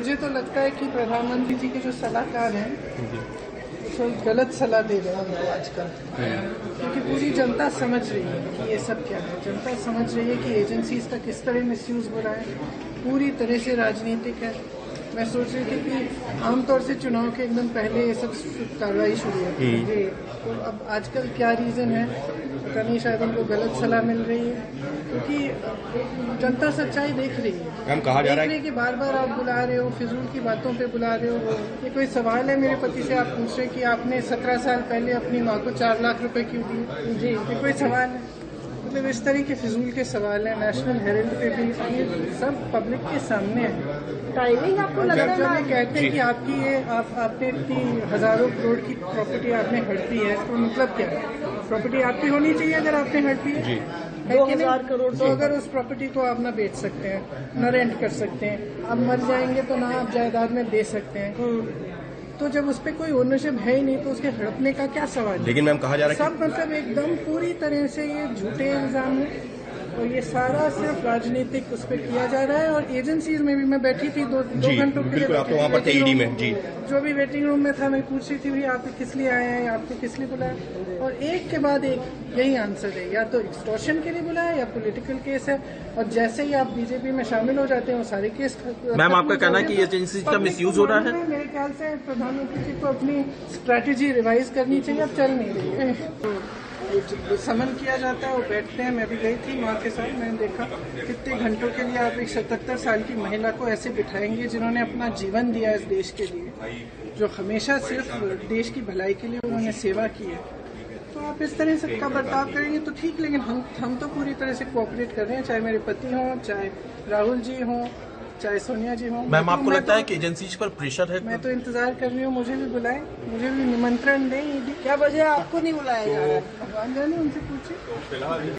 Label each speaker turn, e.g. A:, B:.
A: मुझे तो लगता है कि प्रधानमंत्री जी के जो सलाहकार हैं तो गलत सलाह दे रहे हैं उनको आजकल, क्योंकि पूरी जनता समझ रही है कि ये सब क्या है। जनता समझ रही है कि एजेंसीज का किस तरह मिसयूज हो रहा है, पूरी तरह से राजनीतिक है। मैं सोच रही थी कि आमतौर से चुनाव के एकदम पहले ये सब कार्रवाई शुरू होती है, तो अब आजकल क्या रीज़न है पता नहीं, शायद उनको गलत सलाह मिल रही है, क्योंकि जनता सच्चाई देख रही है।
B: मैम कहा जा रहा है
A: कि बार बार आप बुला रहे हो, फिजूल की बातों पे बुला रहे हो। ये कोई सवाल है मेरे पति से आप पूछ रहे कि आपने 17 साल पहले अपनी माँ को 4 लाख रुपए क्यों दिए? जी, ये कोई सवाल है? मतलब इस तरह के फिजूल के सवाल हैं। नेशनल हेराल्ड पे भी ये सब पब्लिक के सामने है।
C: टाइमिंग आपको लगता है?
A: जब ये कहते हैं कि आपकी ये आपने इतनी हजारों करोड़ की प्रॉपर्टी आपने हड़पी है, तो मतलब क्या है? प्रॉपर्टी आपकी होनी चाहिए अगर आपने हड़पी है।
C: 2000 करोड़
A: तो अगर उस प्रॉपर्टी को आप ना बेच सकते हैं, न रेंट कर सकते हैं, आप मर जाएंगे तो ना आप जायदाद में दे सकते हैं, तो जब उस पर कोई ओनरशिप है ही नहीं तो उसके हड़पने का क्या सवाल है?
B: लेकिन मैम कहा जा रहा है
A: सब मतलब एकदम पूरी तरह से ये झूठे इल्जाम है और ये सारा सिर्फ राजनीतिक उस पर किया जा रहा है। और एजेंसीज में भी मैं बैठी थी दो घंटों के लिए,
B: बिल्कुल आप तो वहाँ पर थे ईडी में जी,
A: जो भी वेटिंग रूम में था, मैं पूछ रही थी भाई आप किस लिए आए हैं, आपको किस लिए बुलाया, और एक के बाद एक यही आंसर है, या तो एक्सटॉर्शन के लिए बुलाया या पॉलिटिकल केस है। और जैसे ही आप बीजेपी में शामिल हो जाते हैं वो सारे केस।
D: मैम आपका कहना है कि एजेंसी का मिसयूज हो रहा है?
A: मेरे ख्याल से प्रधानमंत्री जी को अपनी स्ट्रैटेजी रिवाइज करनी चाहिए, अब चल नहीं रही है। समन किया जाता है, वो बैठते हैं। मैं भी गई थी माँ के साथ, मैंने देखा कितने घंटों के लिए आप एक 77 साल की महिला को ऐसे बिठाएंगे जिन्होंने अपना जीवन दिया इस देश के लिए, जो हमेशा सिर्फ देश की भलाई के लिए उन्होंने सेवा की है। तो आप इस तरह से का बर्ताव करेंगे तो ठीक, लेकिन हम तो पूरी तरह से कोऑपरेट कर रहे हैं, चाहे मेरे पति हों, चाहे राहुल जी हों, चाहे सोनिया जी हों।
D: मैम आपको लगता है कि एजेंसीज पर प्रेशर है?
A: मैं तो इंतजार कर रही हूँ, मुझे भी बुलाएं, मुझे भी निमंत्रण दें।
C: क्या वजह आपको नहीं बुलाया जा रहा है?
A: भगवान जाने, उनसे पूछे।